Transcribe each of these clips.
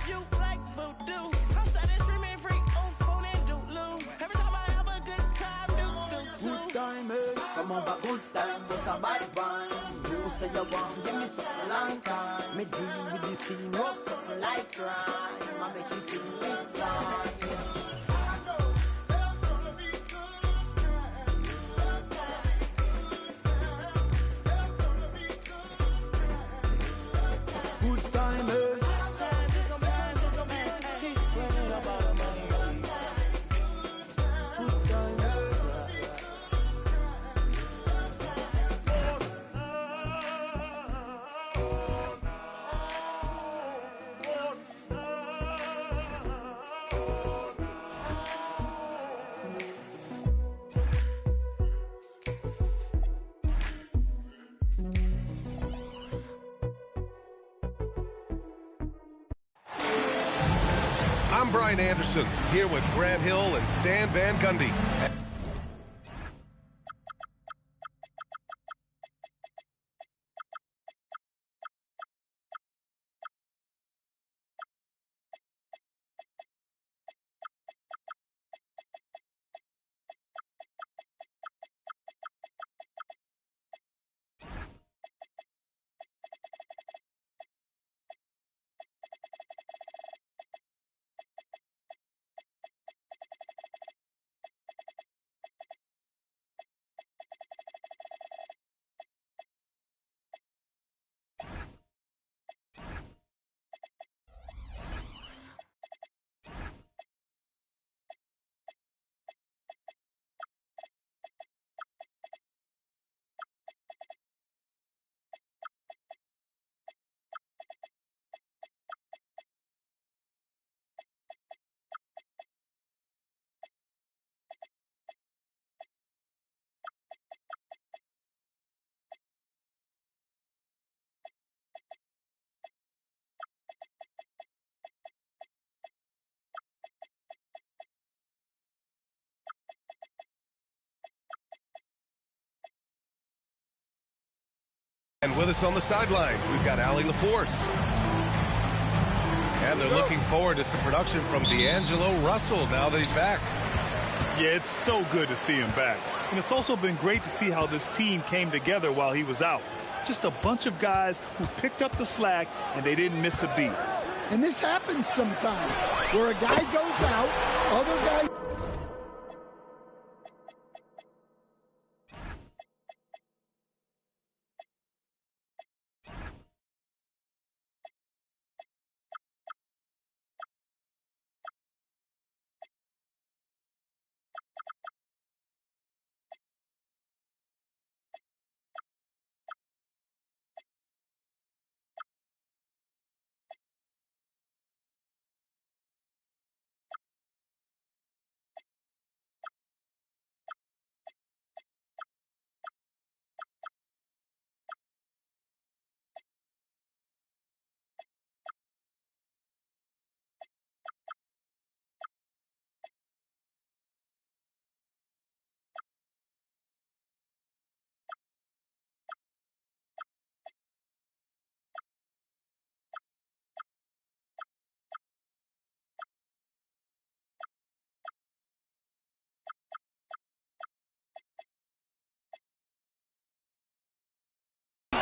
you like voodoo. I'm starting screaming free on phone and doodloo. Every time I have a good time, do. Good time, eh? Come on, but good time, just a bad one. You say you want, give me something long time. Me deal with this thing, no something like crime. I make you sing this line. Good time, eh? I'm Brian Anderson, here with Grant Hill and Stan Van Gundy. And with us on the sidelines, we've got Allie LaForce. And they're looking forward to some production from D'Angelo Russell now that he's back. Yeah, it's so good to see him back. And it's also been great to see how this team came together while he was out. Just a bunch of guys who picked up the slack and they didn't miss a beat. And this happens sometimes, where a guy goes out, other guy...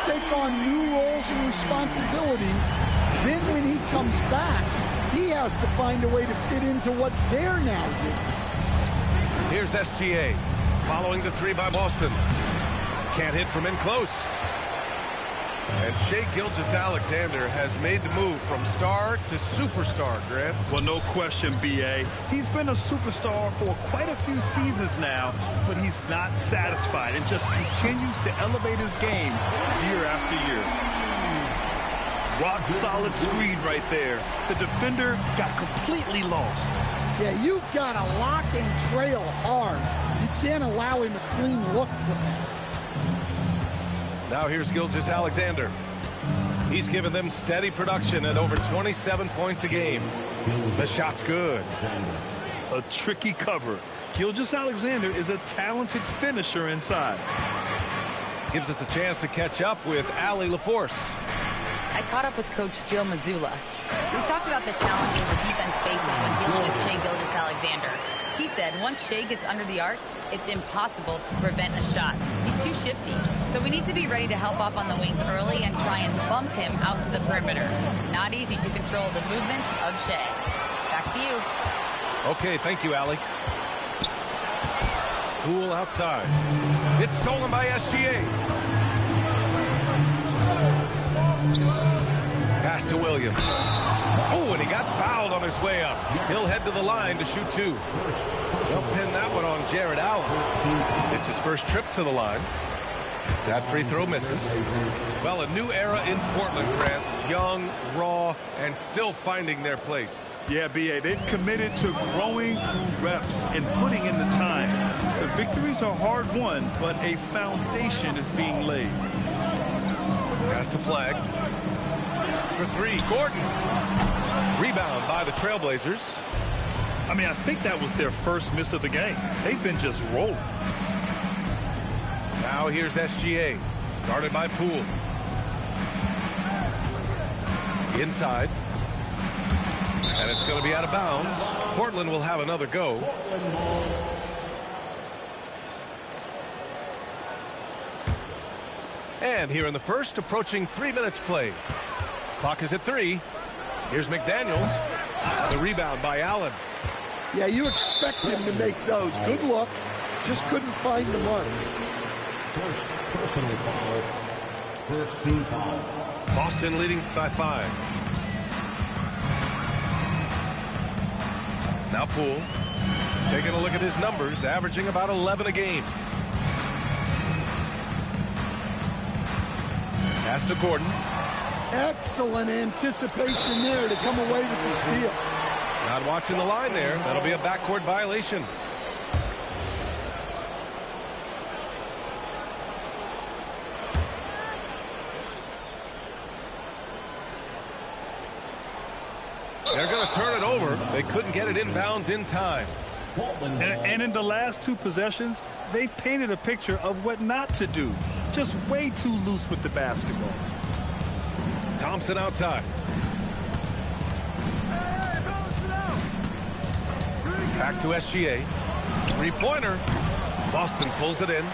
take on new roles and responsibilities. Then when he comes back, he has to find a way to fit into what they're now doing. Here's SGA following the three by Boston. Can't hit from in close. And Shai Gilgeous-Alexander has made the move from star to superstar, Grant. Well, no question, B.A. He's been a superstar for quite a few seasons now, but he's not satisfied and just continues to elevate his game year after year. Rock-solid screen right there. The defender got completely lost. Yeah, you've got to lock and trail hard. You can't allow him a clean look from that. Now here's Gilgeous-Alexander. He's given them steady production at over 27 points a game. The shot's good. A tricky cover. Gilgeous-Alexander is a talented finisher inside. Gives us a chance to catch up with Allie LaForce. I caught up with Coach Joe Mazzulla. We talked about the challenges the defense faces when dealing with Shai Gilgeous-Alexander. He said once Shai gets under the arc, it's impossible to prevent a shot. He's too shifty, so we need to be ready to help off on the wings early and try and bump him out to the perimeter. Not easy to control the movements of Shai. Back to you. Okay, thank you, Allie. Poole outside. It's stolen by SGA. Pass to Williams. Oh, and he got fouled on his way up. He'll head to the line to shoot two. They'll pin that one on Jared Allen. It's his first trip to the line. That free throw misses. Well, a new era in Portland, Grant. Young, raw, and still finding their place. Yeah, B.A., they've committed to growing through reps and putting in the time. The victories are hard won, but a foundation is being laid. Pass to Flag. For three, Gordon. Rebound by the Trailblazers. I mean, I think that was their first miss of the game. They've been just rolling. Now here's SGA. Guarded by Poole. Inside. And it's going to be out of bounds. Portland will have another go. And here in the first, approaching 3 minutes played. Clock is at 3. Here's McDaniels. The rebound by Allen. Yeah, you expect him to make those. Good look. Just couldn't find the mark. First team foul. Boston leading by 5. Now Poole. Taking a look at his numbers, averaging about 11 a game. Pass to Gordon. Excellent anticipation there to come away with the steal. Not watching the line there. That'll be a backcourt violation. They're going to turn it over. They couldn't get it inbounds in time. And in the last 2 possessions, they've painted a picture of what not to do. Just way too loose with the basketball. Thompson outside. Back to SGA. Three-pointer. Boston pulls it in.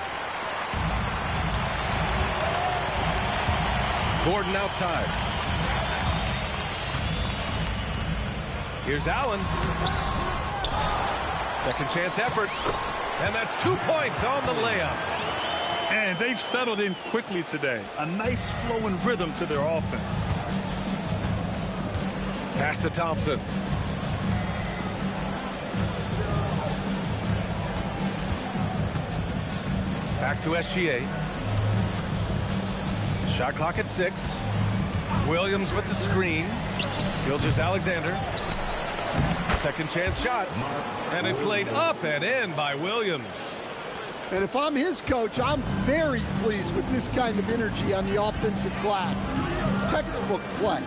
Gordon outside. Here's Allen. Second chance effort. And that's 2 points on the layup. And they've settled in quickly today. A nice flowing rhythm to their offense. Pass to Thompson. Back to SGA. Shot clock at 6. Williams with the screen. Gilgeous-Alexander. Second chance shot. And it's laid up and in by Williams. And if I'm his coach, I'm very pleased with this kind of energy on the offensive glass. Textbook play.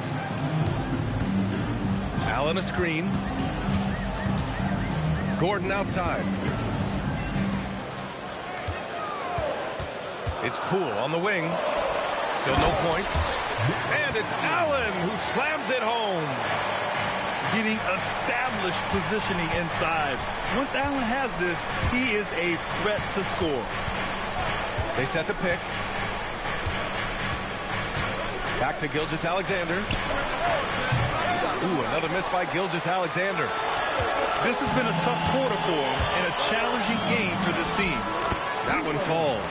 Allen a screen. Gordon outside. It's Poole on the wing. Still no points. And it's Allen who slams it home. Getting established positioning inside. Once Allen has this, he is a threat to score. They set the pick. Back to Gilgeous-Alexander. Ooh, another miss by Gilgeous-Alexander. This has been a tough quarter for him and a challenging game for this team. That one falls.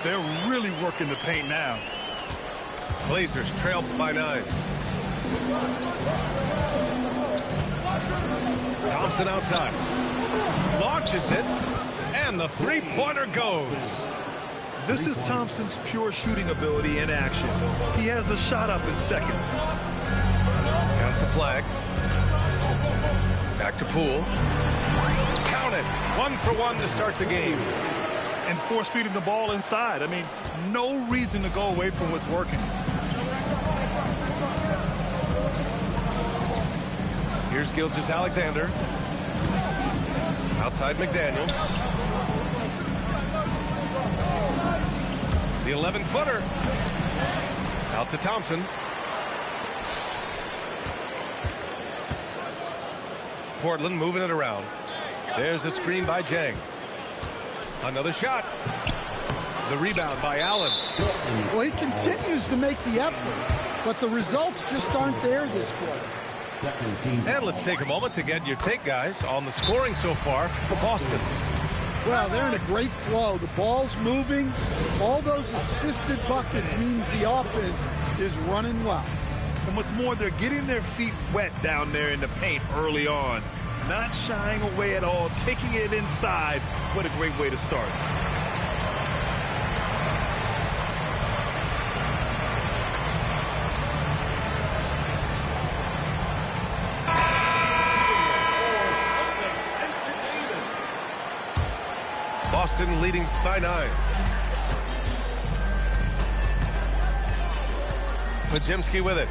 They're really working the paint now. Blazers trail by 9. Thompson outside. Launches it. And the three-pointer goes. This is Thompson's pure shooting ability in action. He has the shot up in seconds. Pass to Flag. Back to Poole. Count it. 1 for 1 to start the game. And force feeding the ball inside. I mean, no reason to go away from what's working. Here's Gilgeous-Alexander. Outside McDaniels. The 11-footer. Out to Thompson. Portland moving it around. There's a screen by Jang. Another shot. The rebound by Allen. Well, he continues to make the effort, but the results just aren't there this quarter. And let's take a moment to get your take, guys, on the scoring so far for Boston. Well, they're in a great flow. The ball's moving. All those assisted buckets means the offense is running well. And what's more, they're getting their feet wet down there in the paint early on. Not shying away at all, taking it inside. What a great way to start. Boston leading by 9. Pajemski with it.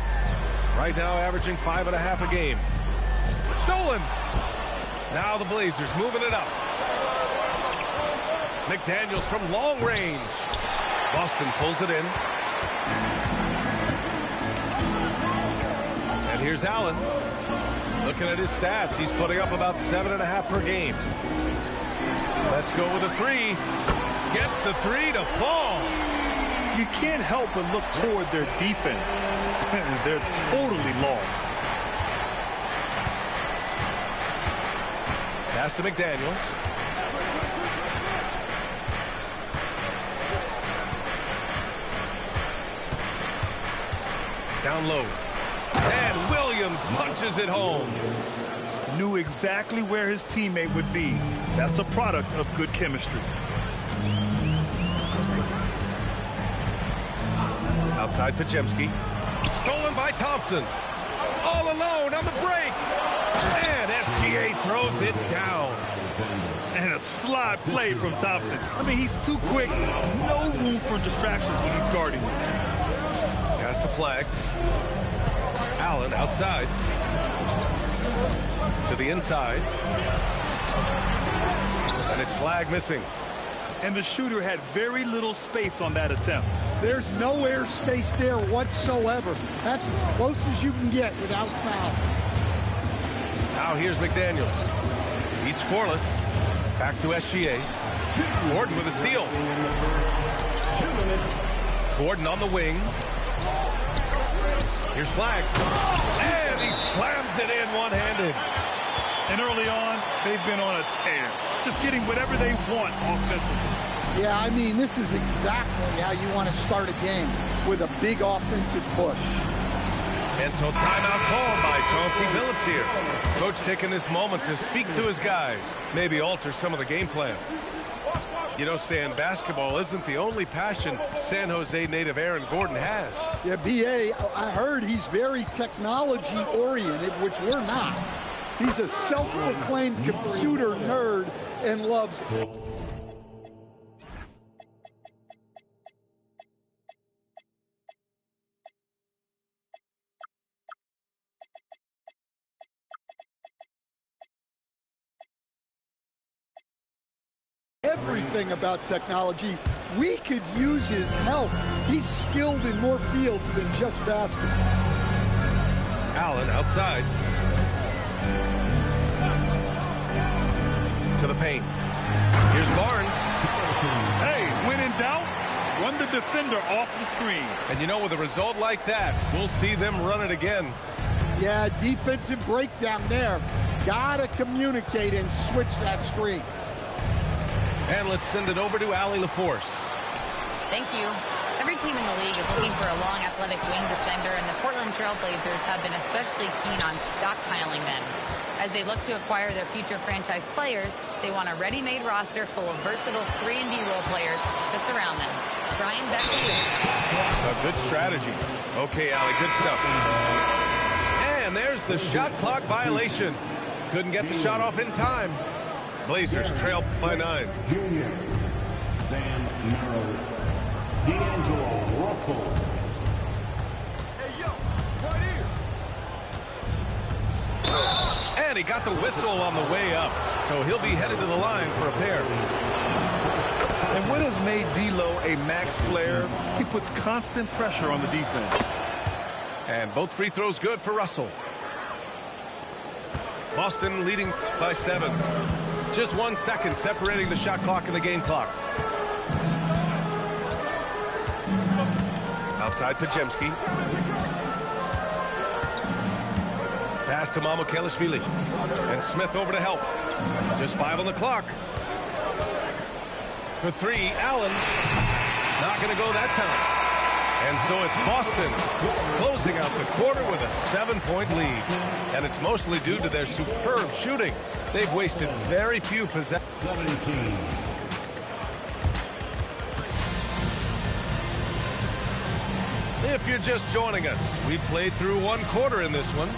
Right now averaging 5.5 a game. Stolen. Now the Blazers moving it up. McDaniels from long range. Boston pulls it in. And here's Allen. Looking at his stats, he's putting up about 7.5 per game. Let's go with a 3. Gets the 3 to fall. You can't help but look toward their defense. They're totally lost. Pass to McDaniels. Down low. And Williams punches it home. Knew exactly where his teammate would be. That's a product of good chemistry. Outside Pajemski. Stolen by Thompson. All alone on the break. And SGA throws it down. And a slide play from Thompson. I mean, he's too quick. No room for distractions when he's guarding him. Pass to Flag. Allen outside. To the inside. And it's Flag missing. And the shooter had very little space on that attempt. There's no air space there whatsoever. That's as close as you can get without foul. Now here's McDaniels. He's scoreless. Back to SGA. Gordon with a steal. Gordon on the wing. Here's Flag. And he slams it in one-handed. And early on, they've been on a tear. Just getting whatever they want offensively. Yeah, I mean, this is exactly how you want to start a game, with a big offensive push. And so timeout called by Chauncey Billups here. Coach taking this moment to speak to his guys, maybe alter some of the game plan. You know, Stan, basketball isn't the only passion San Jose native Aaron Gordon has. Yeah, B.A., I heard he's very technology-oriented, which we're not. He's a self-proclaimed computer nerd and loves everything about technology. We could use his help. He's skilled in more fields than just basketball. Allen outside. To the paint. Here's Barnes. Hey, when in doubt, run the defender off the screen. And you know, with a result like that, we'll see them run it again. Yeah, defensive breakdown there. Gotta communicate and switch that screen. And let's send it over to Allie LaForce. Thank you. Every team in the league is looking for a long, athletic wing defender, and the Portland Trail Blazers have been especially keen on stockpiling them. As they look to acquire their future franchise players, they want a ready-made roster full of versatile 3-and-D role players to surround them. Brian, back to you. A good strategy. Okay, Allie, good stuff. And there's the shot clock violation. Couldn't get the shot off in time. Blazers trail by 9. Junior, Sam Merrill, D'Angelo Russell. Hey, yo, right here. And he got the whistle on the way up, so he'll be headed to the line for a pair. And what has made D'Lo a max player? He puts constant pressure on the defense. And both free throws good for Russell. Boston leading by 7. Just 1 second separating the shot clock and the game clock. Outside Pajemski. Pass to Mamba. And Smith over to help. Just 5 on the clock. For 3, Allen. Not going to go that time. And so it's Boston closing out the quarter with a 7-point lead. And it's mostly due to their superb shooting. They've wasted very few possessions. 17. If you're just joining us, we played through 1 quarter in this one.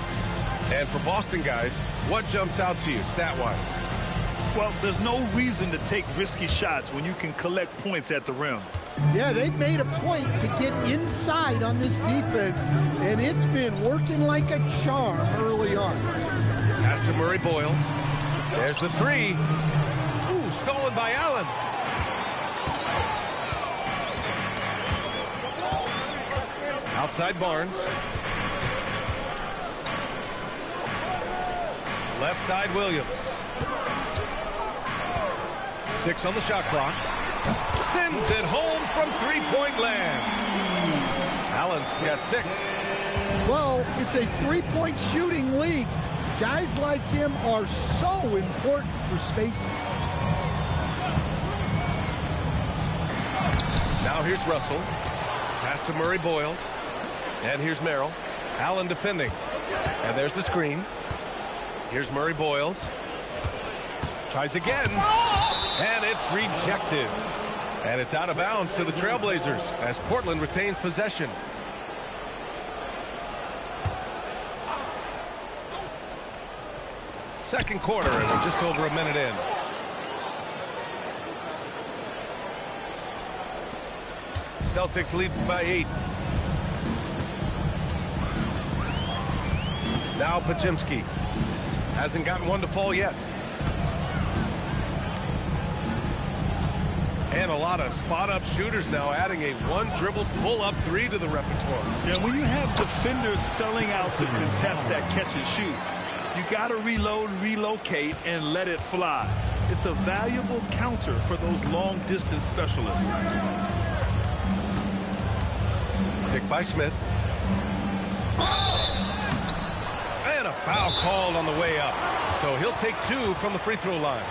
And for Boston guys, what jumps out to you stat-wise? Well, there's no reason to take risky shots when you can collect points at the rim. Yeah, they've made a point to get inside on this defense, and it's been working like a charm early on. Pass to Murray Boyles. There's the 3. Ooh, stolen by Allen. Outside Barnes. Left side Williams. 6 on the shot clock. Sends it home from 3-point land. Allen's got 6. Well, it's a 3-point shooting league. Guys like him are so important for spacing. Now here's Russell. Pass to Murray Boyles. And here's Merrill. Allen defending. And there's the screen. Here's Murray Boyles. Tries again. And it's rejected. And it's out of bounds to the Trailblazers as Portland retains possession. Second quarter, and we're just over a minute in. Celtics lead by 8. Now Pajemski. Hasn't gotten one to fall yet. And a lot of spot-up shooters now, adding a 1-dribble pull-up 3 to the repertoire. Yeah, when you have defenders selling out to contest that catch and shoot, you got to reload, relocate, and let it fly. It's a valuable counter for those long-distance specialists. Pick by Smith. And a foul called on the way up. So he'll take 2 from the free throw line.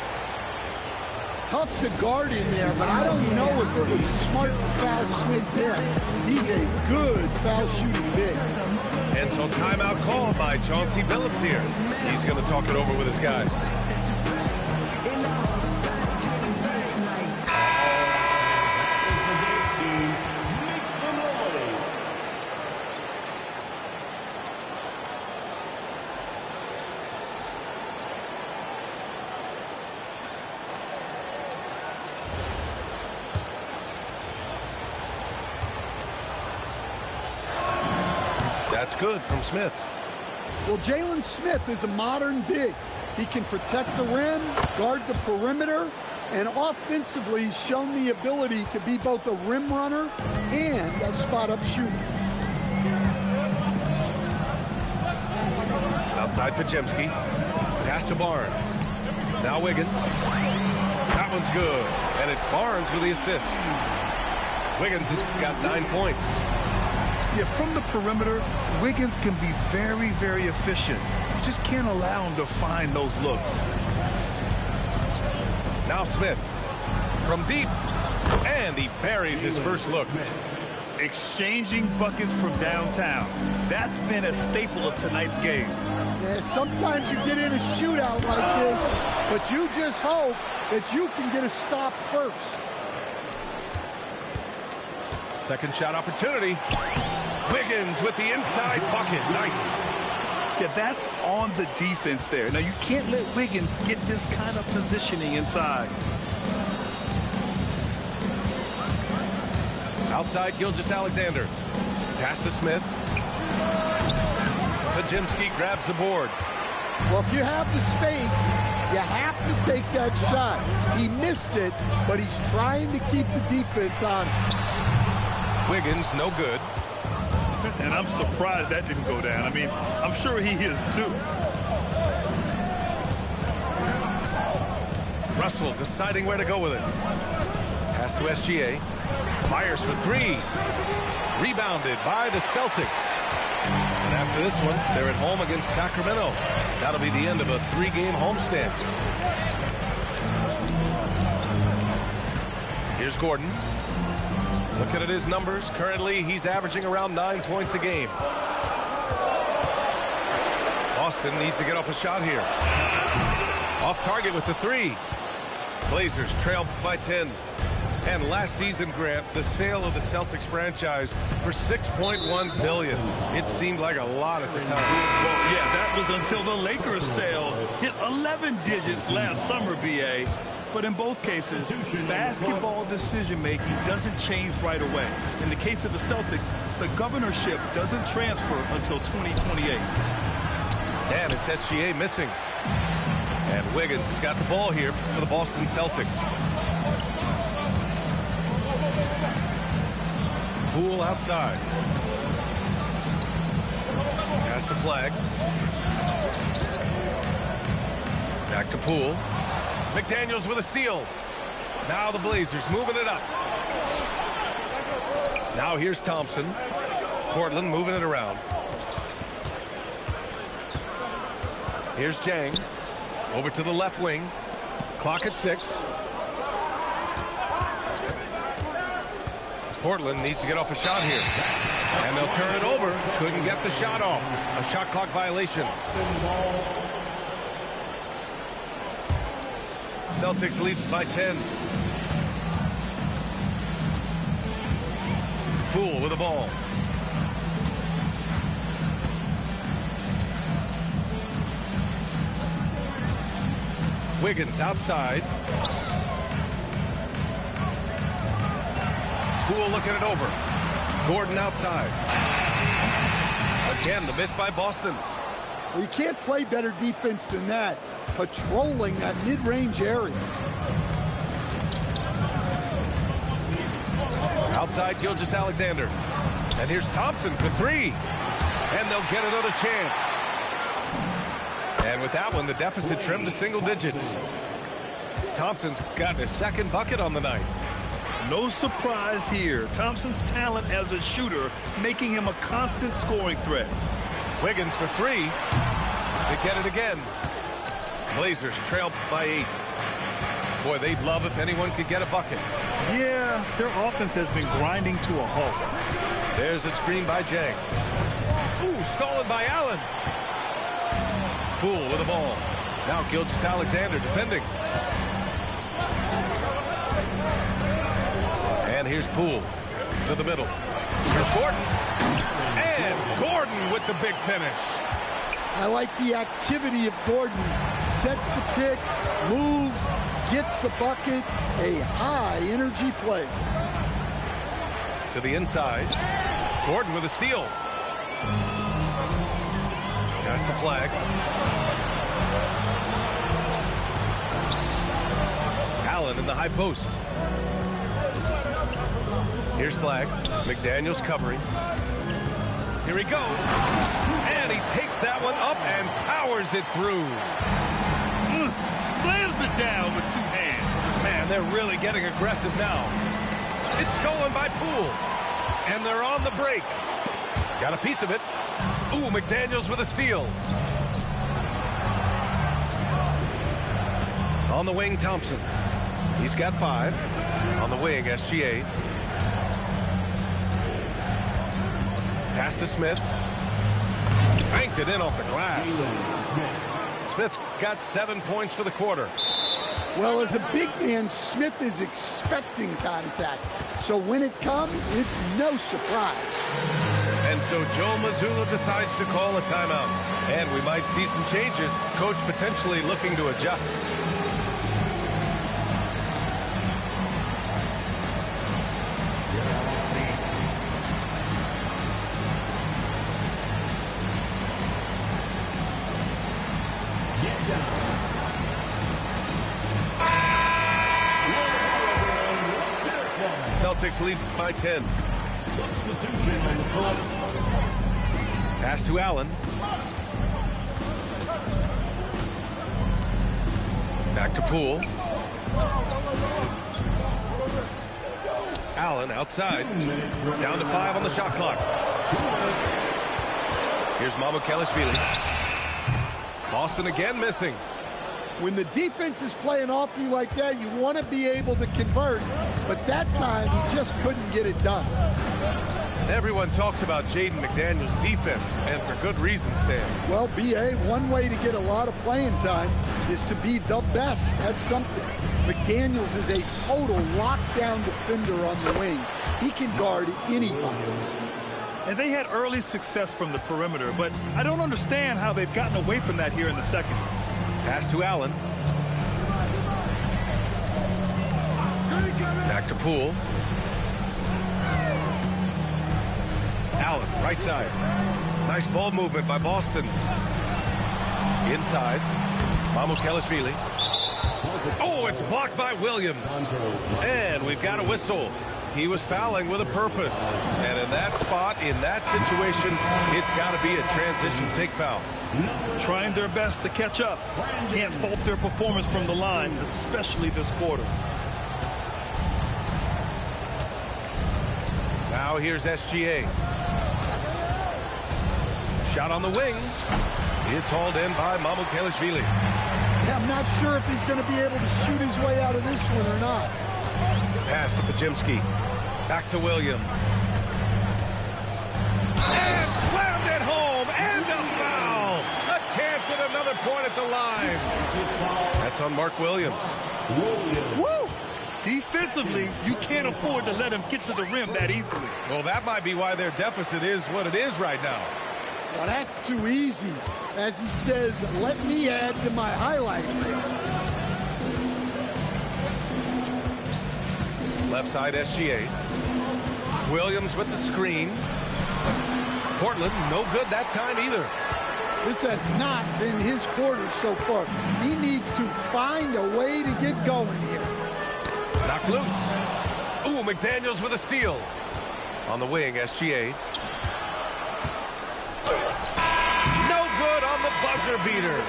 Tough to guard in there, but I don't know if it was smart to foul Smith there. He's a good foul shooting big. And so timeout called by Chauncey Billups here. He's going to talk it over with his guys. That's good from Smith. Well, Jalen Smith is a modern big. He can protect the rim, guard the perimeter, and offensively shown the ability to be both a rim runner and a spot-up shooter. Outside Pajemski. Pass to Barnes. Now Wiggins. That one's good. And it's Barnes with the assist. Wiggins has got 9 points. Yeah, from the perimeter, Wiggins can be very, very efficient. You just can't allow him to find those looks. Now Smith from deep, and he buries his first look. Exchanging buckets from downtown. That's been a staple of tonight's game. Yeah, sometimes you get in a shootout like this, but you just hope that you can get a stop first. Second shot opportunity. Wiggins with the inside bucket. Nice. Yeah, that's on the defense there. Now, you can't let Wiggins get this kind of positioning inside. Outside Gilgeous-Alexander. Pass to Smith. Pajemski grabs the board. Well, if you have the space, you have to take that shot. He missed it, but he's trying to keep the defense on him. Wiggins, no good. And I'm surprised that didn't go down. I mean, I'm sure he is too. Russell deciding where to go with it. Pass to SGA. Fires for three. Rebounded by the Celtics. And after this one, they're at home against Sacramento. That'll be the end of a 3-game homestand. Here's Gordon. Looking at his numbers, currently he's averaging around 9 points a game. Boston needs to get off a shot here. Off target with the three. Blazers trail by 10. And last season, Grant, the sale of the Celtics franchise for $6.1 billion. It seemed like a lot at the time. Well, yeah, that was until the Lakers sale hit 11 digits last summer, BA. But in both cases, basketball decision-making doesn't change right away. In the case of the Celtics, the governorship doesn't transfer until 2028. And it's SGA missing. And Wiggins has got the ball here for the Boston Celtics. Poole outside. Pass to Flag. Back to Poole. McDaniels with a steal. Now the Blazers moving it up. Now here's Thompson. Portland moving it around. Here's Jang. Over to the left wing. Clock at 6. Portland needs to get off a shot here. And they'll turn it over. Couldn't get the shot off. A shot clock violation. Celtics lead by 10. Poole with the ball. Wiggins outside. Poole looking it over. Gordon outside. Again, the miss by Boston. Well, you can't play better defense than that. Patrolling that mid-range area. Outside Gilgeous-Alexander. And here's Thompson for three. And they'll get another chance. And with that one, the deficit trimmed to single digits. Thompson's got his second bucket on the night. No surprise here. Thompson's talent as a shooter making him a constant scoring threat. Wiggins for three. They get it again. Blazers trail by 8. Boy, they'd love if anyone could get a bucket. Yeah, their offense has been grinding to a halt. There's a screen by Jang. Ooh, stolen by Allen. Poole with the ball. Now Gilgeous-Alexander defending. And here's Poole to the middle. Here's Gordon. And Gordon with the big finish. I like the activity of Gordon. Sets the pick, moves, gets the bucket. A high-energy play. To the inside. Gordon with a steal. Pass to Flag. Allen in the high post. Here's Flag. McDaniels covering. Here he goes. And he takes that one up and powers it through. Slams it down with 2 hands. Man, they're really getting aggressive now. It's stolen by Poole. And they're on the break. Got a piece of it. Ooh, McDaniels with a steal. On the wing, Thompson. He's got 5. On the wing, SGA. Pass to Smith. Banked it in off the glass. Smith's got 7 points for the quarter. Well, as a big man, Smith is expecting contact. So when it comes, it's no surprise. And so Joe Mazzulla decides to call a timeout. And we might see some changes. Coach potentially looking to adjust. Celtics lead by 10. Pass to Allen. Back to Poole. Allen outside. Down to 5 on the shot clock. Here's Mamba. Boston again missing. When the defense is playing awfully like that, you want to be able to convert. But that time, he just couldn't get it done. Everyone talks about Jaden McDaniels' defense, and for good reason, Stan. Well, B.A., one way to get a lot of playing time is to be the best at something. McDaniels is a total lockdown defender on the wing. He can guard anybody. And they had early success from the perimeter, but I don't understand how they've gotten away from that here in the second. Pass to Allen. Back to Poole. Allen, right side. Nice ball movement by Boston. Inside. Mamukelashvili. Oh, it's blocked by Williams. And we've got a whistle. He was fouling with a purpose. And in that spot, in that situation, it's got to be a transition take foul. Trying their best to catch up. Can't fault their performance from the line, especially this quarter. Now here's SGA. Shot on the wing. It's hauled in by Mamukelashvili. Yeah, I'm not sure if he's going to be able to shoot his way out of this one or not. Pass to Pajimski. Back to Williams. And slammed it home. And a foul. A chance at another point at the line. That's on Mark Williams. Woo! Defensively, you can't afford to let him get to the rim that easily. Well, that might be why their deficit is what it is right now. Well, that's too easy. As he says, let me add to my highlight reel. Left side SGA. Williams with the screen. Portland, no good that time either. This has not been his quarter so far. He needs to find a way to get going here. Knocked loose. Ooh, McDaniels with a steal. On the wing, SGA. No good on the buzzer beater.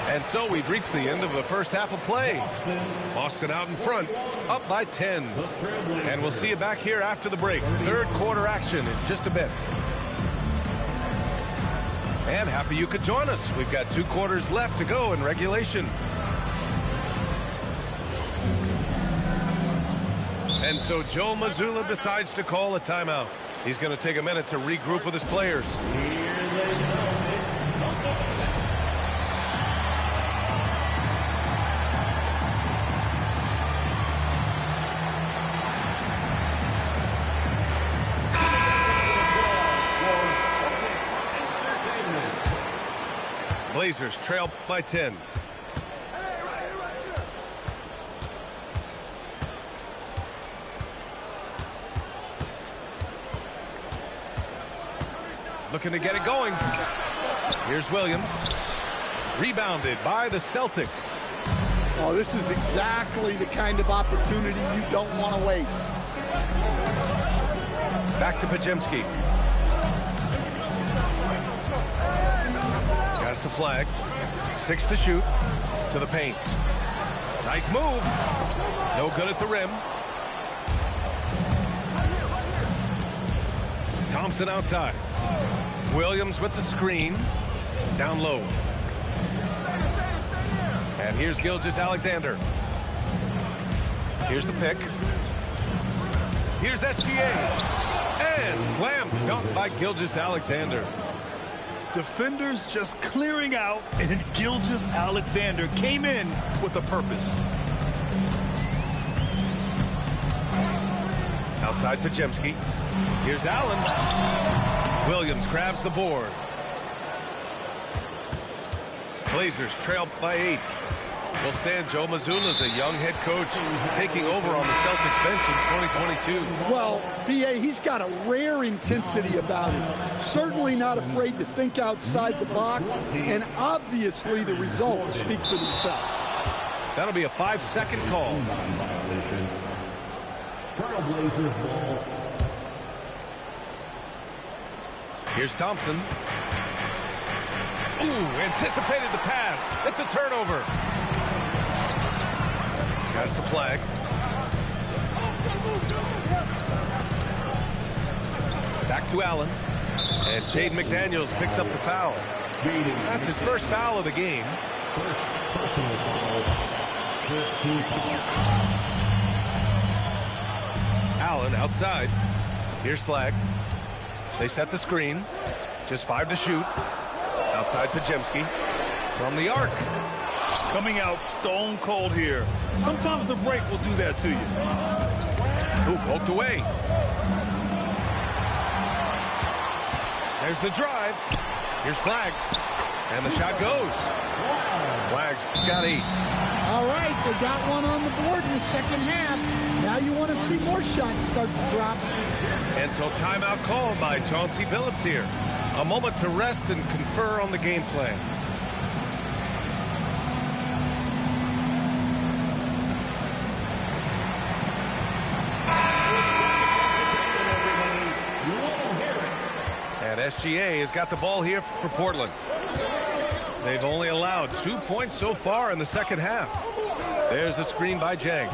And so we've reached the end of the first half of play. Boston out in front, up by 10. And we'll see you back here after the break. Third quarter action in just a bit. And happy you could join us. We've got 2 quarters left to go in regulation. And so Joe Mazzulla decides to call a timeout. He's going to take a minute to regroup with his players. Blazers trail by 10. Looking to get it going. Here's Williams. Rebounded by the Celtics. Oh, this is exactly the kind of opportunity you don't want to waste. Back to Pajimski. Has to flag. 6 to shoot. To the paint. Nice move. No good at the rim. Thompson outside. Williams with the screen. Down low. And here's Gilgeous-Alexander. Here's the pick. Here's SGA. And slam dunk by Gilgeous-Alexander. Defenders just clearing out, and Gilgeous-Alexander came in with a purpose. Outside Pajimski. Here's Allen. Williams grabs the board. Blazers trail by 8. Well, Stan, Joe Mazzulla is a young head coach taking over on the Celtics bench in 2022. Well, B.A., he's got a rare intensity about him. Certainly not afraid to think outside the box, and obviously the results speak for themselves. That'll be a 5-second call. Trailblazers ball. Here's Thompson. Ooh, anticipated the pass. It's a turnover. Pass the flag. Back to Allen. And Jaden McDaniels picks up the foul. That's his first foul of the game. First personal foul. 15 foul. Allen outside. Here's flag. They set the screen. Just 5 to shoot. Outside Pajemski. From the arc. Coming out stone cold here. Sometimes the break will do that to you. Ooh, poked away. There's the drive. Here's flag. And the shot goes. Flag's got 8. All right, they got one on the board in the second half. Now you want to see more shots start to drop. And so timeout called by Chauncey Billups here. A moment to rest and confer on the game plan. And SGA has got the ball here for Portland. They've only allowed 2 points so far in the second half. There's a screen by Jang.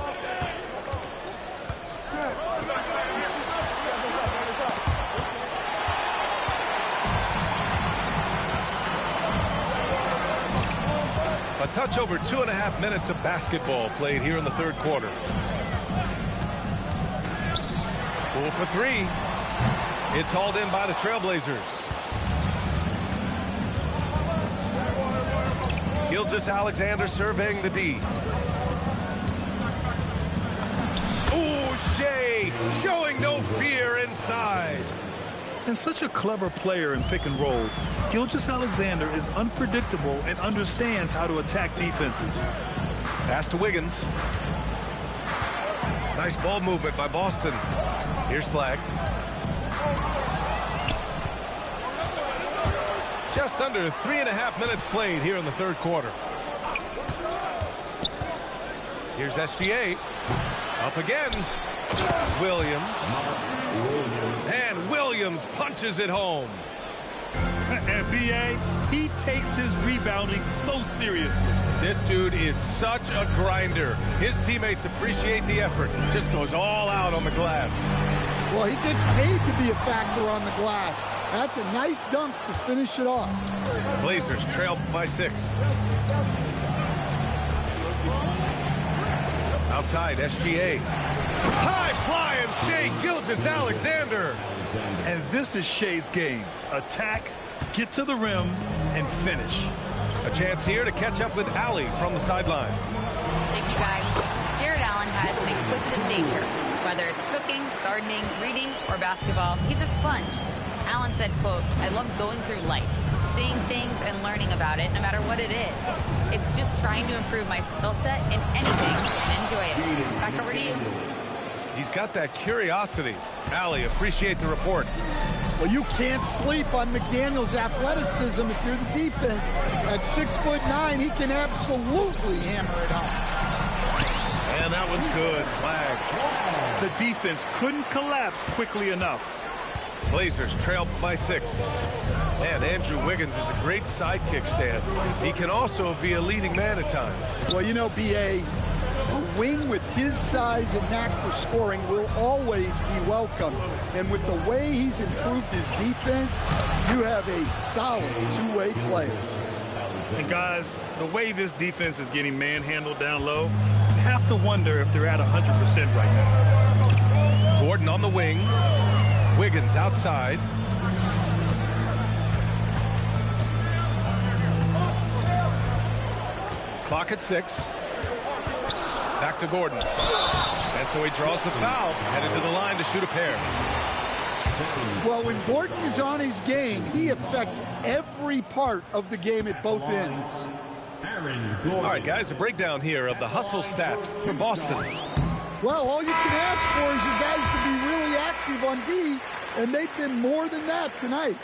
A touch over 2.5 minutes of basketball played here in the third quarter. Pool for 3. It's hauled in by the Trailblazers. Gilgeous-Alexander surveying the D. Ooh, Shea showing no fear inside. And such a clever player in pick and rolls. Gilgeous-Alexander is unpredictable and understands how to attack defenses. Pass to Wiggins. Nice ball movement by Boston. Here's flag. Just under 3.5 minutes played here in the third quarter. Here's SGA. Up again. Williams. And Williams punches it home. And B.A., he takes his rebounding so seriously. This dude is such a grinder. His teammates appreciate the effort. Just goes all out on the glass. Well, he gets paid to be a factor on the glass. That's a nice dunk to finish it off. The Blazers trail by 6. Outside, SGA. High flying Shea Gilgeous-Alexander. And this is Shea's game. Attack, get to the rim, and finish. A chance here to catch up with Allie from the sideline. Thank you, guys. Jared Allen has an inquisitive nature. Whether it's cooking, gardening, reading, or basketball, he's a sponge. Allen said, quote, "I love going through life, seeing things and learning about it no matter what it is. It's just trying to improve my skill set in anything and enjoy it." Back over to you. He's got that curiosity. Allie, appreciate the report. Well, you can't sleep on McDaniels' athleticism if you're the defense. At 6'9", he can absolutely hammer it home. And that one's good. Flag. The defense couldn't collapse quickly enough. Blazers trail by 6. And Andrew Wiggins is a great sidekick, Stan. He can also be a leading man at times. Well, you know, B.A., a wing with his size and knack for scoring will always be welcome. And with the way he's improved his defense, you have a solid two-way player. And guys, the way this defense is getting manhandled down low, you have to wonder if they're at 100% right now. Gordon on the wing. Wiggins outside. Clock at 6. Back to Gordon. And so he draws the foul, headed to the line to shoot a pair. Well, when Gordon is on his game, he affects every part of the game at both ends. All right, guys, a breakdown here of the hustle stats for Boston. Well, all you can ask for is your guys to be really active on D, and they've been more than that tonight.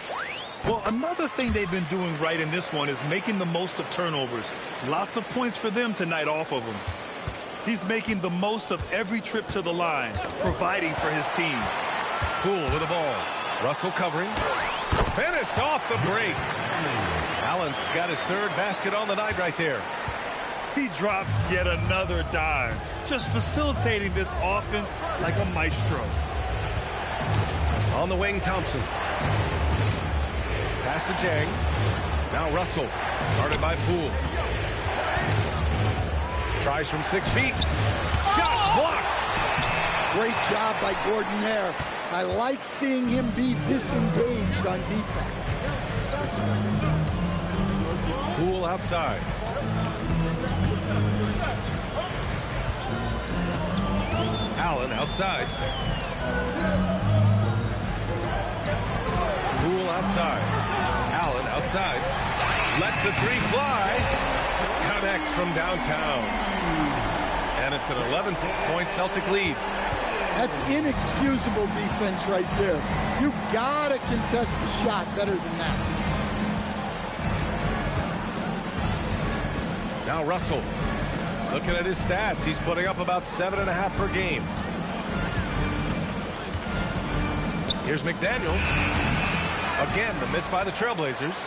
Well, another thing they've been doing right in this one is making the most of turnovers. Lots of points for them tonight off of them. He's making the most of every trip to the line, providing for his team. Poole with the ball. Russell covering. Finished off the break. Allen's got his third basket on the night right there. He drops yet another dime, just facilitating this offense like a maestro. On the wing, Thompson. Pass to Jang. Now Russell, guarded by Poole. Tries from 6 feet. Shot blocked. Great job by Gordon there. I like seeing him be this engaged on defense. Poole outside. Allen outside. Poole outside. Allen outside. Lets the three fly. Connects from downtown. And it's an 11-point Celtic lead. That's inexcusable defense right there. You gotta contest the shot better than that. Now Russell, looking at his stats, he's putting up about 7.5 per game. Here's McDaniels. Again, the miss by the Trailblazers.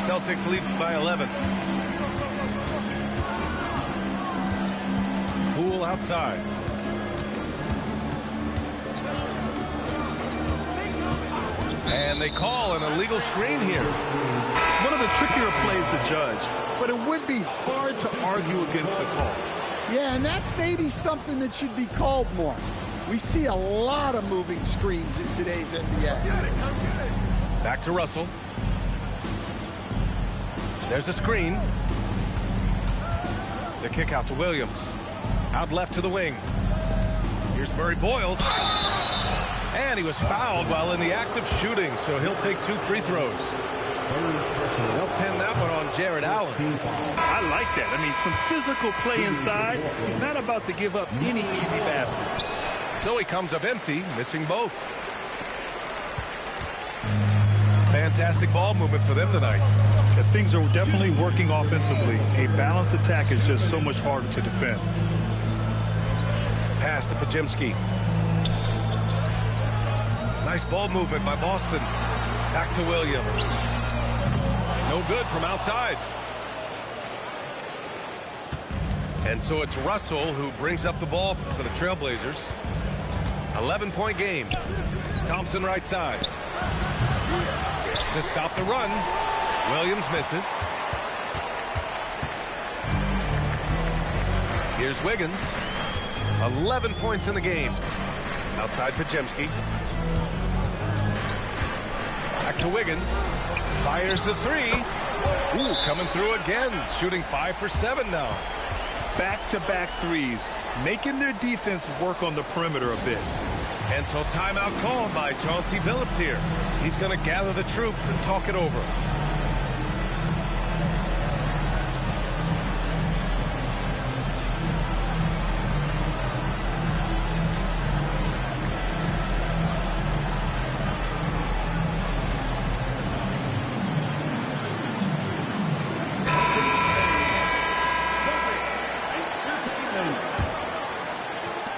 Celtics lead by 11. Poole outside. And they call an illegal screen here. One of the trickier plays to judge, but it would be hard to argue against the call. Yeah, and that's maybe something that should be called more. We see a lot of moving screens in today's NBA. Back to Russell. There's a screen. The kick out to Williams. Out left to the wing. Here's Murray Boyles. And he was fouled while in the act of shooting, so he'll take 2 free throws. They'll pin that one on Jared Allen. I like that. I mean, some physical play inside. He's not about to give up any easy baskets. So he comes up empty, missing both. Fantastic ball movement for them tonight. Things are definitely working offensively. A balanced attack is just so much harder to defend. Pass to Pajemski. Nice ball movement by Boston. Back to Williams. No good from outside. And so it's Russell who brings up the ball for the Trailblazers. 11-point game. Thompson right side. To stop the run. Williams misses. Here's Wiggins. 11 points in the game. Outside Pajemski. Back to Wiggins. Fires the three. Ooh, coming through again. Shooting 5 for 7 now. Back-to-back threes, making their defense work on the perimeter a bit. And so timeout called by Chauncey Billups here. He's going to gather the troops and talk it over.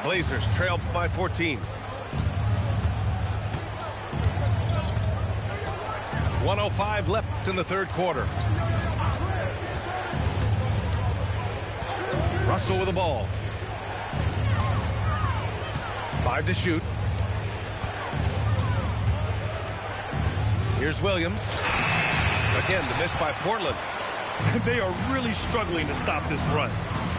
Blazers trail by 14. 1:05 left in the third quarter. Russell with the ball. 5 to shoot. Here's Williams. Again, the miss by Portland. They are really struggling to stop this run.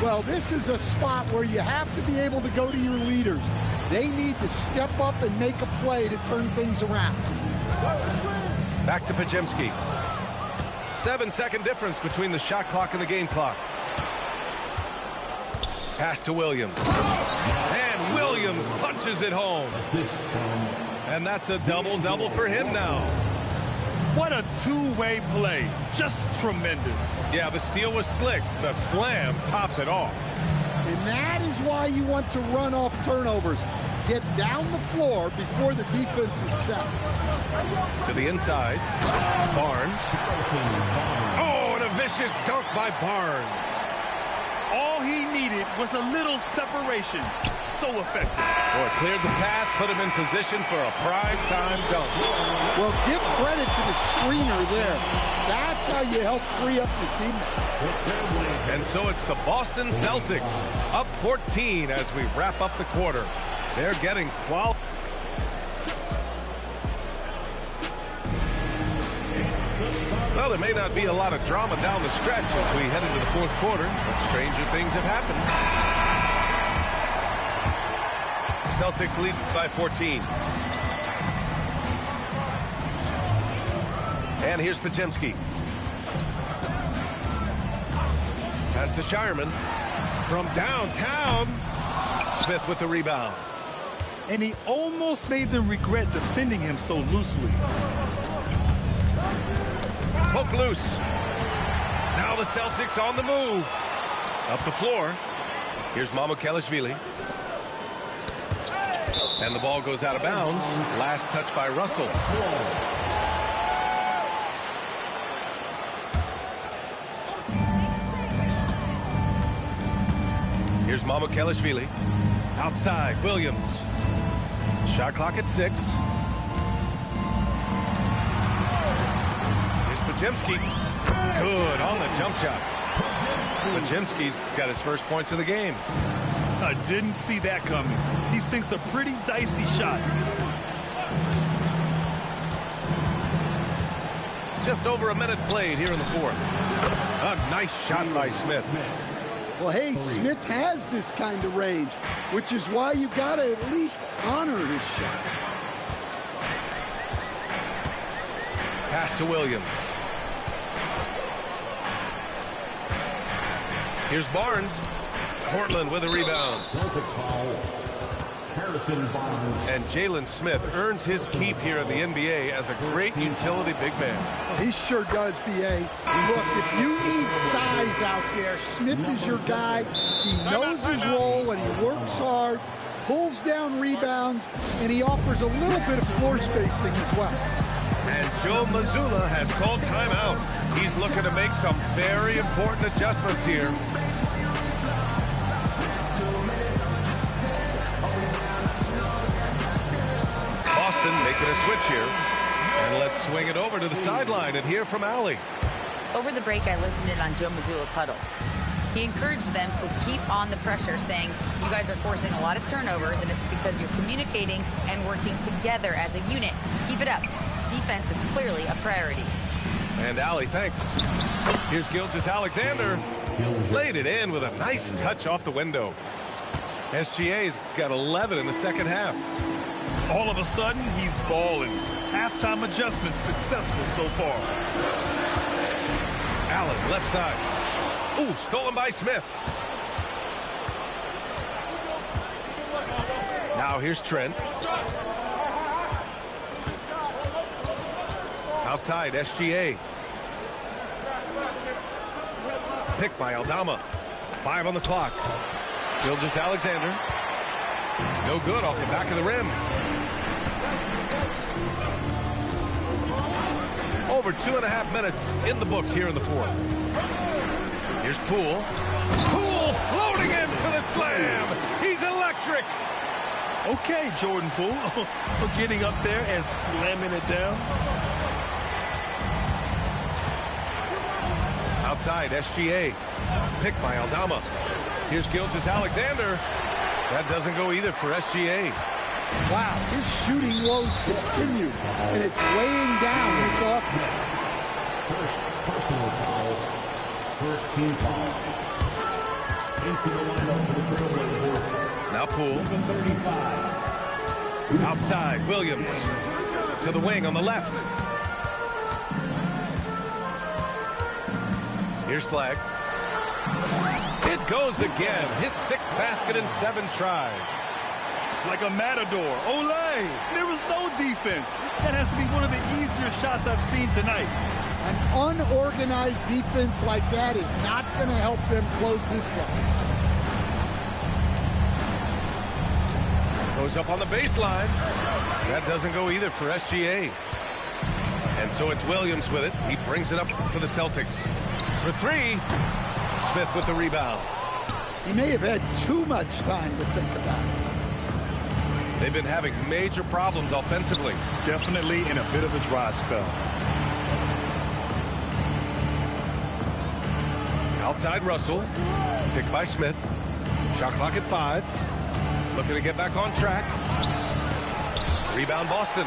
Well, this is a spot where you have to be able to go to your leaders. They need to step up and make a play to turn things around. Back to Pajemski. 7-second difference between the shot clock and the game clock. Pass to Williams. And Williams punches it home. And that's a double-double for him now. What a two-way play. Just tremendous. Yeah, the steal was slick. The slam topped it off. And that is why you want to run off turnovers. Get down the floor before the defense is set. To the inside. Barnes. Oh, and a vicious dunk by Barnes. All he needed was a little separation. So effective. Boy, cleared the path, put him in position for a prime-time dunk. Well, give credit to the screener there. That's how you help free up your teammates. And so it's the Boston Celtics up 14 as we wrap up the quarter. They're getting quality. Well, there may not be a lot of drama down the stretch as we head into the fourth quarter, but stranger things have happened. Celtics lead by 14. And here's Pajemski. Pass to Shireman. From downtown, Smith with the rebound. And he almost made them regret defending him so loosely. Poke loose. Now the Celtics on the move. Up the floor. Here's Mamukelashvili. And the ball goes out of bounds. Last touch by Russell. Here's Mamukelashvili. Outside, Williams. Shot clock at 6. Here's Pajemski. Good on the jump shot. Pajemski's got his first points of the game. I didn't see that coming. He sinks a pretty dicey shot. Just over a minute played here in the fourth. A nice shot by Smith. Well, hey, Smith has this kind of range, which is why you got to at least honor his shot. Pass to Williams. Here's Barnes. Portland with a rebound. Celtics foul. Harrison Barnes. And Jalen Smith earns his keep here in the NBA as a great utility big man. Well, he sure does, B.A. Look, if you need size out there, Smith is your guy. He knows his role, and he works hard, pulls down rebounds, and he offers a little bit of floor spacing as well. And Joe Mazzulla has called timeout. He's looking to make some very important adjustments here. Boston making a switch here. And let's swing it over to the sideline and hear from Allie. Over the break, I listened in on Joe Mazzulla's huddle. He encouraged them to keep on the pressure, saying, you guys are forcing a lot of turnovers, and it's because you're communicating and working together as a unit. Keep it up. Defense is clearly a priority. And Allie, thanks. Here's Gilgeous-Alexander. Laid it in with a nice touch off the window. SGA's got 11 in the second half. All of a sudden, he's balling. Halftime adjustments successful so far. Allen, left side. Ooh, stolen by Smith. Now here's Trent. Outside, SGA. Pick by Aldama. 5 on the clock. Gilgeous-Alexander. No good off the back of the rim. Over 2.5 minutes in the books here in the fourth. Here's Poole. Poole floating in for the slam. He's electric. Okay, Jordan Poole. Getting up there and slamming it down. Outside, SGA. Picked by Aldama. Here's Gilgeous-Alexander. That doesn't go either for SGA. Wow, his shooting woes continue, and it's weighing down this offense. First personal foul. First team foul. Into the lineup for the Trailblazers. Now Poole. Number 35. Outside, Williams. To the wing on the left. Here's Flag. It goes again. His 6th basket in 7 tries. Like a matador. Olay! There was no defense. That has to be one of the easier shots I've seen tonight. An unorganized defense like that is not going to help them close this deficit. Goes up on the baseline. That doesn't go either for SGA. And so it's Williams with it. He brings it up for the Celtics. For 3, Smith with the rebound. He may have had too much time to think about it. They've been having major problems offensively. Definitely in a bit of a dry spell. Outside Russell. Picked by Smith. Shot clock at 5. Looking to get back on track. Rebound Boston.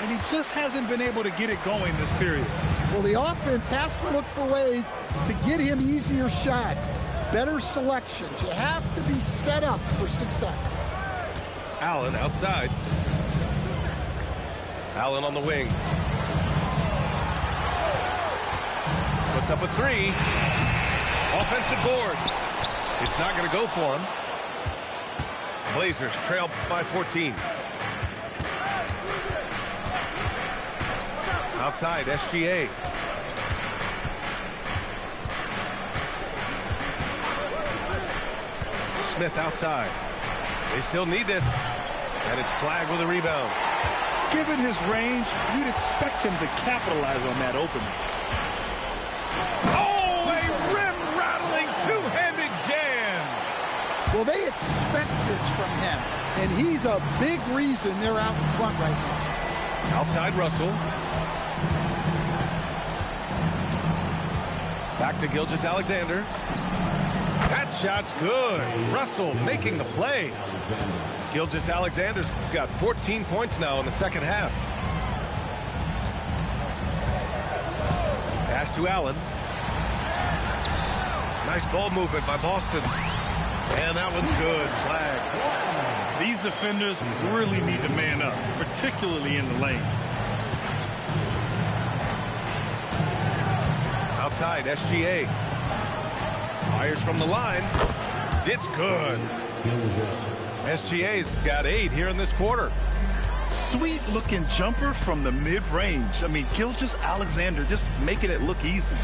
And he just hasn't been able to get it going this period. Well, the offense has to look for ways to get him easier shots, better selections. You have to be set up for success. Allen outside. Allen on the wing. Puts up a 3. Offensive board. It's not going to go for him. Blazers trail by 14. Outside, SGA. Smith outside. They still need this. And it's flagged with a rebound. Given his range, you'd expect him to capitalize on that opening. Oh, a rim-rattling two-handed jam. Well, they expect this from him, and he's a big reason they're out in front right now. Outside Russell. Back to Gilgeous-Alexander. That shot's good. Russell making the play. Gilgeous-Alexander's got 14 points now in the second half. Pass to Allen. Nice ball movement by Boston. And that one's good. Flag. These defenders really need to man up, particularly in the lane. Outside, SGA. Fires from the line. It's good. SGA's got 8 here in this quarter. Sweet-looking jumper from the mid-range. I mean, Gilgeous-Alexander just making it look easy.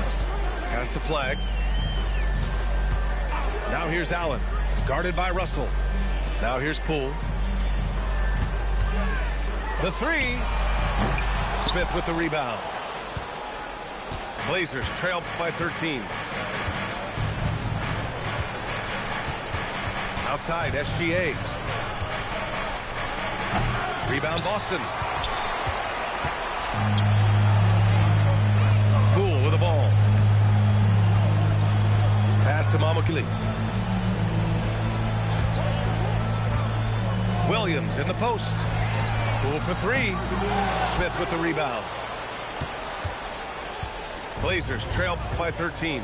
Has to flag. Now here's Allen. Guarded by Russell. Now here's Poole. The 3. Smith with the rebound. Blazers trail by 13. Outside, SGA. Rebound Boston. Poole with the ball. Pass to Mamakili. Williams in the post. Poole for 3. Smith with the rebound. Blazers trail by 13.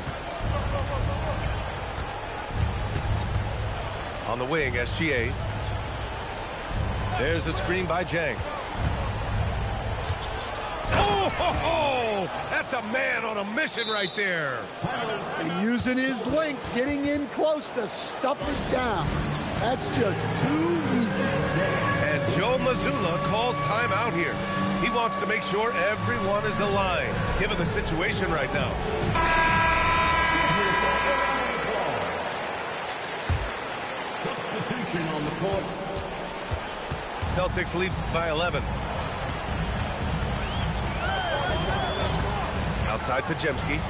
On the wing, SGA. There's a screen by Jang. Oh, ho, ho! That's a man on a mission right there. And using his length, getting in close to stuff it down. That's just too easy. And Joe Mazzulla calls timeout here. He wants to make sure everyone is aligned, given the situation right now. Substitution on the court. Celtics lead by 11. Outside Pajemski.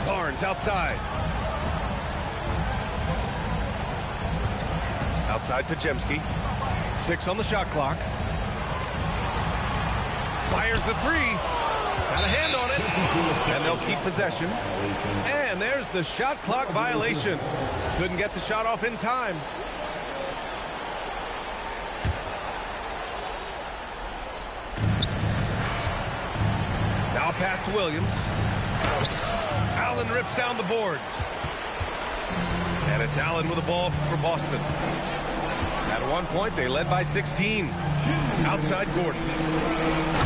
Barnes outside. Outside Pajemski. 6 on the shot clock. Fires the 3. Got a hand on it. And they'll keep possession. And there's the shot clock violation. Couldn't get the shot off in time. Now pass to Williams. Allen rips down the board. And it's Allen with the ball for Boston. At one point, they led by 16. Outside Gordon.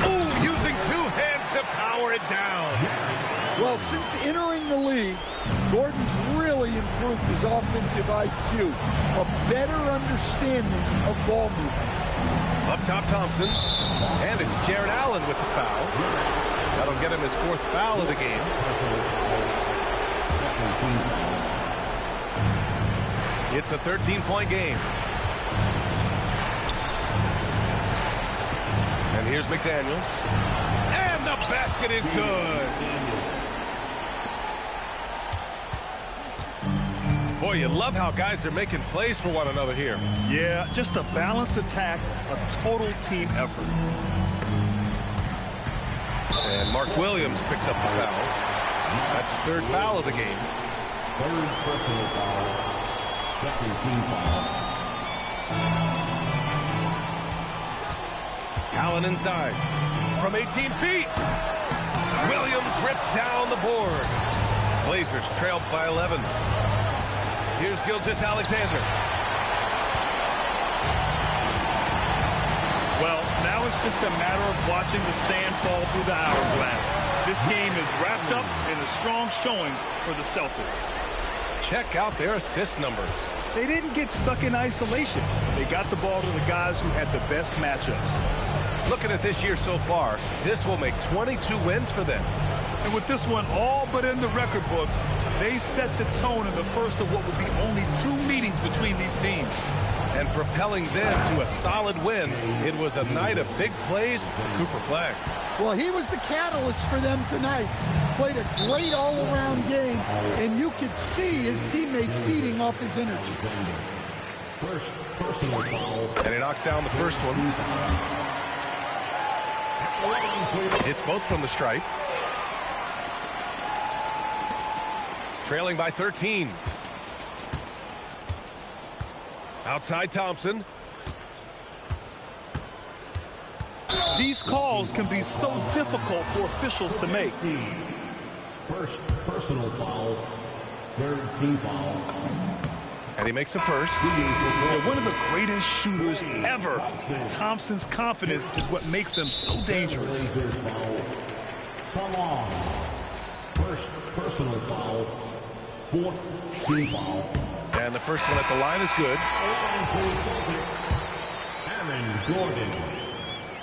Ooh, using 2 hands to power it down. Well, since entering the league, Gordon's really improved his offensive IQ, a better understanding of ball movement. Up top, Thompson. And it's Jared Allen with the foul. That'll get him his 4th foul of the game. It's a 13-point game. And here's McDaniels. And the basket is good. Boy, you love how guys are making plays for one another here. Yeah, just a balanced attack, a total team effort. And Mark Williams picks up the foul. That's his third foul of the game. Third personal foul. Second team foul. Allen inside. From 18 feet. Williams rips down the board. Blazers trailed by 11. Here's Gilgeous-Alexander. Well, now it's just a matter of watching the sand fall through the hourglass. This game is wrapped up in a strong showing for the Celtics. Check out their assist numbers. They didn't get stuck in isolation. They got the ball to the guys who had the best matchups. Looking at this year so far, this will make 22 wins for them. And with this one all but in the record books, they set the tone in the first of what will be only 2 meetings between these teams. And propelling them to a solid win, it was a night of big plays for Cooper Flagg. Well, he was the catalyst for them tonight. Played a great all-around game, and you could see his teammates feeding off his energy. First personal foul. And he knocks down the first one. Hits both from the stripe. Trailing by 13. Outside Thompson. These calls can be so difficult for officials to make. First personal foul. Third team foul. And he makes a first. They're one of the greatest shooters ever. Thompson's confidence is what makes him so dangerous. Blazers foul. Salon. First personal foul. Fourth team foul. And the first one at the line is good. Aaron Gordon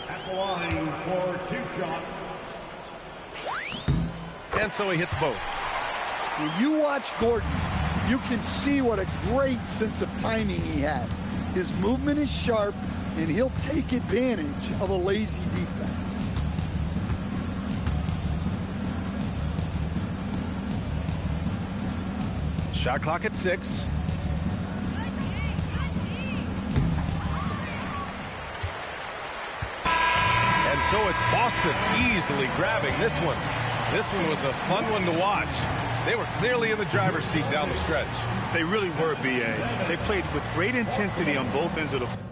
at the line for 2 shots. And so he hits both. When you watch Gordon, you can see what a great sense of timing he has. His movement is sharp, and he'll take advantage of a lazy defense. Shot clock at 6. And so it's Boston easily grabbing this one. This one was a fun one to watch. They were clearly in the driver's seat down the stretch. They really were, B.A. They played with great intensity on both ends of the floor.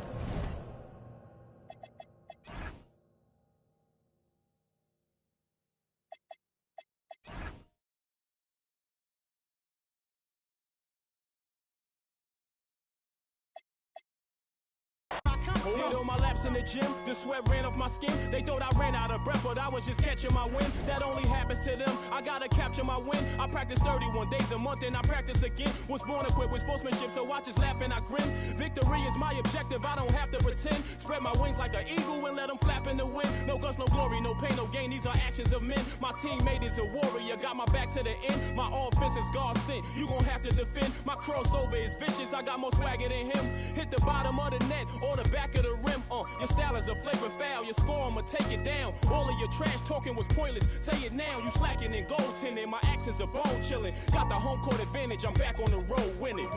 Did all my laps in the gym, the sweat ran off my skin. They thought I ran out of breath, but I was just catching my wind. That only happens to them. I gotta capture my win. I practice 31 days a month and I practice again. Was born equipped with sportsmanship, so I just laugh and I grin. Victory is my objective, I don't have to pretend. Spread my wings like an eagle and let them flap in the wind. No guts, no glory, no pain, no gain. These are actions of men. My teammate is a warrior, got my back to the end. My offense is God sent. You gon' have to defend. My crossover is vicious, I got more swagger than him. Hit the bottom of the net or the back of the rim. Your style is a flagrant foul. Your score, I'ma take it down. All of your trash talking was pointless. Say it now. You slacking in goaltending. My actions are bone chilling. Got the home court advantage. I'm back on the road winning.